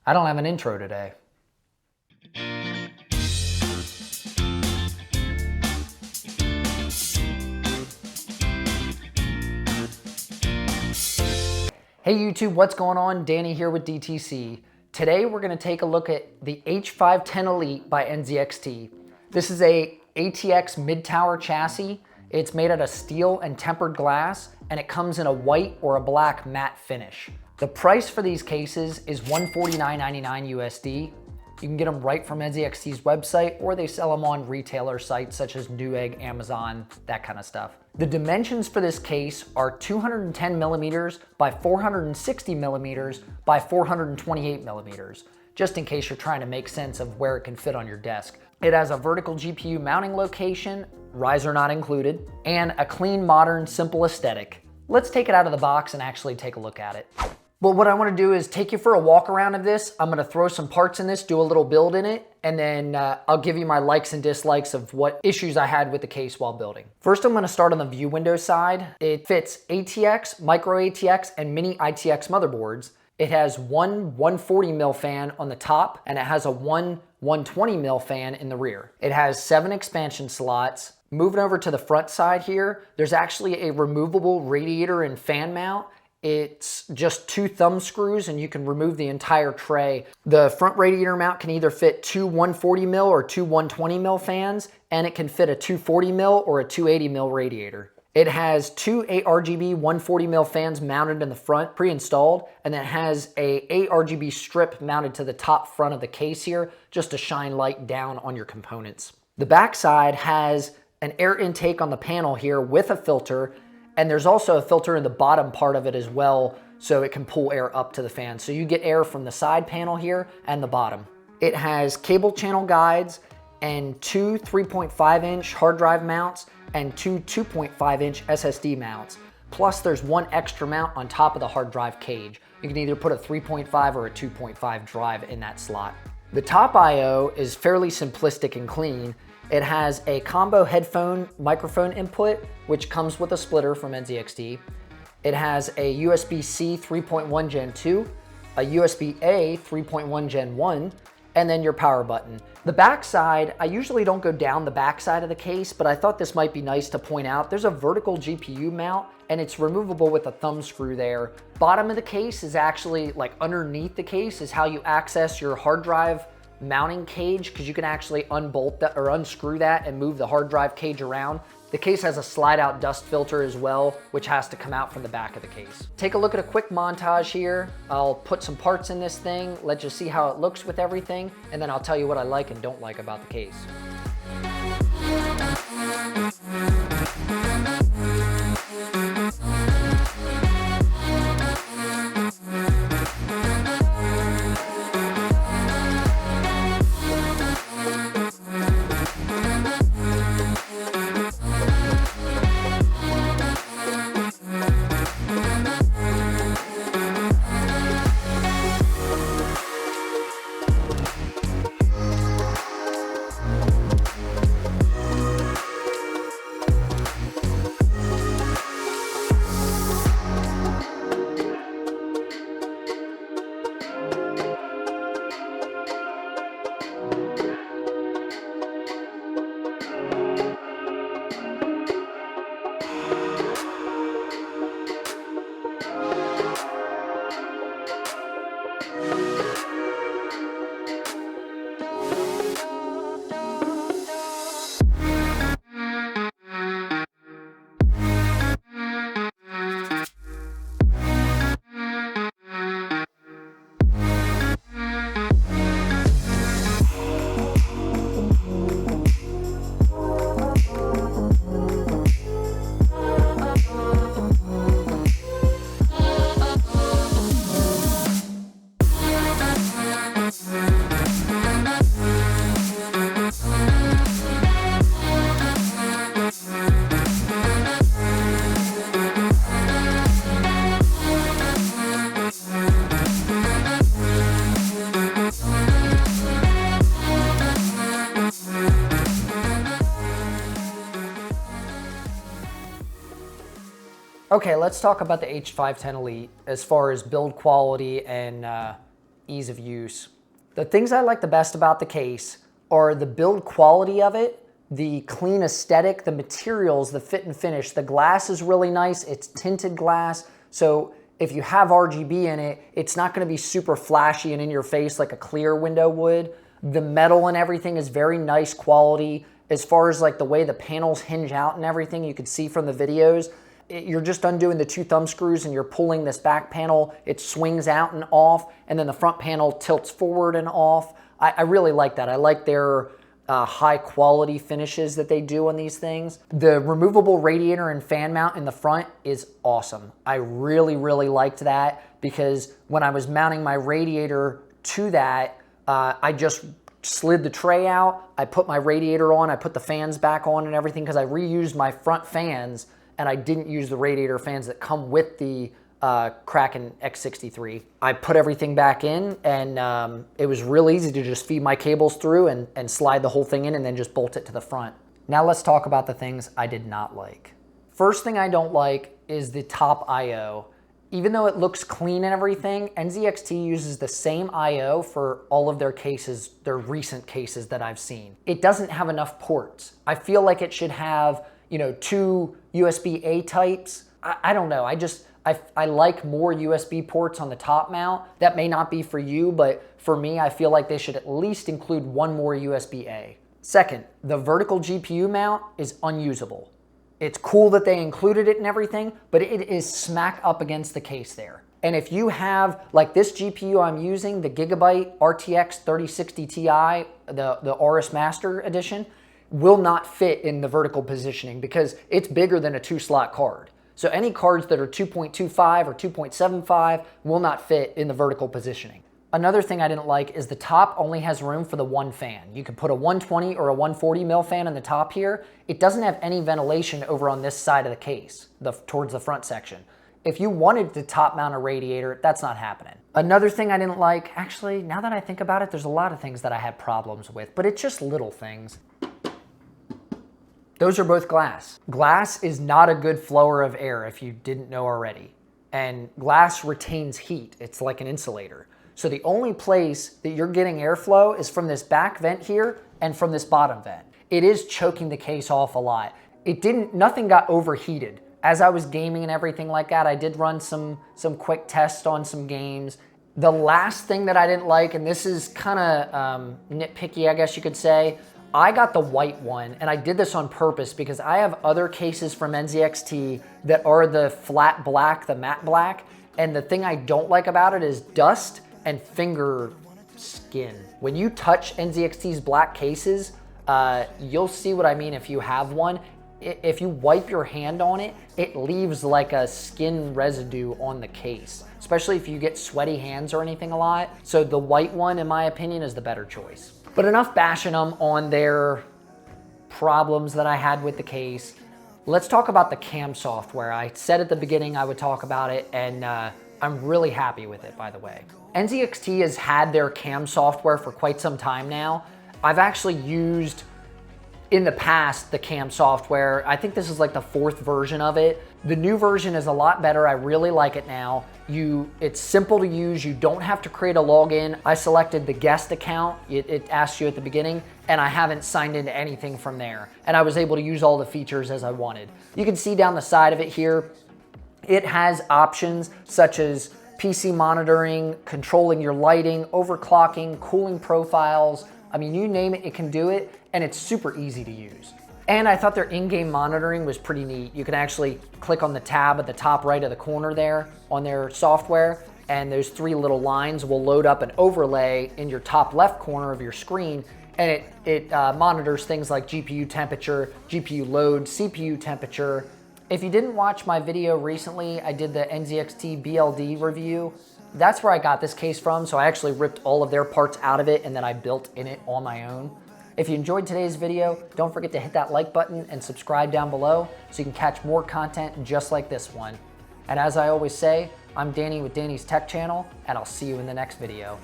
I don't have an intro today. Hey YouTube, what's going on? Danny here with DTC. Today we're going to take a look at the H510 Elite by NZXT. This is a ATX mid-tower chassis. It's made out of steel and tempered glass, and it comes in a white or a black matte finish. The price for these cases is $149.99 USD. You can get them right from NZXT's website, or they sell them on retailer sites such as Newegg, Amazon, that kind of stuff. The dimensions for this case are 210 millimeters by 460 millimeters by 428 millimeters, just in case you're trying to make sense of where it can fit on your desk. It has a vertical GPU mounting location, riser not included, and a clean, modern, simple aesthetic. Let's take it out of the box and actually take a look at it. But what I want to do is take you for a walk around of this. I'm going to throw some parts in this, do a little build in it, and then I'll give you my likes and dislikes of what issues I had with the case while building. First, I'm going to start on the view window side. It fits ATX, micro ATX, and mini ITX motherboards. It has one 140 mil fan on the top, and it has a 120 mil fan in the rear. It has 7 expansion slots. Moving over to the front side here, there's actually a removable radiator and fan mount. It's just 2 thumb screws and you can remove the entire tray. The front radiator mount can either fit 2 140 mil or 2 120 mil fans, and it can fit a 240 mil or a 280 mil radiator. It has 2 ARGB 140 mil fans mounted in the front, pre-installed, and then has a ARGB strip mounted to the top front of the case here, just to shine light down on your components. The back side has an air intake on the panel here with a filter, and there's also a filter in the bottom part of it as well, so it can pull air up to the fan. So you get air from the side panel here and the bottom. It has cable channel guides and 2 3.5 inch hard drive mounts and 2 2.5 inch SSD mounts. Plus there's 1 extra mount on top of the hard drive cage. You can either put a 3.5 or a 2.5 drive in that slot. The top I/O is fairly simplistic and clean. It has a combo headphone microphone input, which comes with a splitter from NZXT. It has a USB-C 3.1 Gen 2, a USB-A 3.1 Gen 1, and then your power button. The back side, I usually don't go down the back side of the case, but I thought this might be nice to point out. There's a vertical GPU mount, and it's removable with a thumb screw there. Bottom of the case is actually, like underneath the case, is how you access your hard drive mounting cage, because you can actually unbolt that or unscrew that and move the hard drive cage around. The case has a slide out dust filter as well, which has to come out from the back of the case. Take a look at a quick montage here. I'll put some parts in this thing, let you see how it looks with everything, and then I'll tell you what I like and don't like about the case. Okay, let's talk about the H510 Elite as far as build quality and ease of use. The things I like the best about the case are the build quality of it, the clean aesthetic, the materials, the fit and finish. The glass is really nice. It's tinted glass. So if you have RGB in it, it's not going to be super flashy and in your face like a clear window would. The metal and everything is very nice quality. As far as like the way the panels hinge out and everything, you can see from the videos, you're just undoing the 2 thumb screws and you're pulling this back panel. It swings out and off, and then the front panel tilts forward and off. I really like that. I like their high quality finishes that they do on these things. The removable radiator and fan mount in the front is awesome. I really, really liked that because when I was mounting my radiator to that, I just slid the tray out, I put my radiator on, I put the fans back on and everything because I reused my front fans and I didn't use the radiator fans that come with the Kraken X63. I put everything back in, and it was real easy to just feed my cables through and slide the whole thing in and then just bolt it to the front. Now let's talk about the things I did not like. First thing I don't like is the top I/O. Even though it looks clean and everything, NZXT uses the same I/O for all of their cases, their recent cases that I've seen. It doesn't have enough ports. I feel like it should have, 2 USB-A types. I don't know. I like more USB ports on the top mount. That may not be for you, but for me, I feel like they should at least include 1 more USB-A. Second, the vertical GPU mount is unusable. It's cool that they included it and everything, but it is smack up against the case there. And if you have, like this GPU I'm using, the Gigabyte RTX 3060 Ti, the Aorus Master Edition, will not fit in the vertical positioning because it's bigger than a 2-slot card. So any cards that are 2.25 or 2.75 will not fit in the vertical positioning. Another thing I didn't like is the top only has room for the 1 fan. You could put a 120 or a 140 mil fan in the top here. It doesn't have any ventilation over on this side of the case, towards the front section. If you wanted to top mount a radiator, that's not happening. Another thing I didn't like, actually, now that I think about it, there's a lot of things that I had problems with, but it's just little things. Those are both glass. Glass is not a good flower of air if you didn't know already. And glass retains heat. It's like an insulator. So the only place that you're getting airflow is from this back vent here and from this bottom vent. It is choking the case off a lot. Nothing got overheated. As I was gaming and everything like that, I did run some quick tests on some games. The last thing that I didn't like, and this is kind of nitpicky, I guess you could say, I got the white one, and I did this on purpose because I have other cases from NZXT that are the flat black, the matte black, and the thing I don't like about it is dust and finger skin. When you touch NZXT's black cases, you'll see what I mean if you have one. If you wipe your hand on it, it leaves like a skin residue on the case, especially if you get sweaty hands or anything a lot. So the white one, in my opinion, is the better choice. But enough bashing them on their problems that I had with the case. Let's talk about the CAM software. I said at the beginning I would talk about it, and I'm really happy with it, by the way. NZXT has had their CAM software for quite some time now. I've actually used, in the past, the CAM software. I think this is like the 4th version of it. The new version is a lot better. I really like it now. It's simple to use. You don't have to create a login. I selected the guest account. It asks you at the beginning, and I haven't signed into anything from there. And I was able to use all the features as I wanted. You can see down the side of it here, it has options such as PC monitoring, controlling your lighting, overclocking, cooling profiles. I mean, you name it, it can do it, and it's super easy to use. And I thought their in-game monitoring was pretty neat. You can actually click on the tab at the top right of the corner there on their software, and those 3 little lines will load up an overlay in your top left corner of your screen, and it monitors things like GPU temperature, GPU load, CPU temperature. If you didn't watch my video recently, I did the NZXT BLD review. That's where I got this case from, so I actually ripped all of their parts out of it and then I built in it on my own. If you enjoyed today's video, don't forget to hit that like button and subscribe down below so you can catch more content just like this one. And as I always say, I'm Danny with Danny's Tech Channel, and I'll see you in the next video.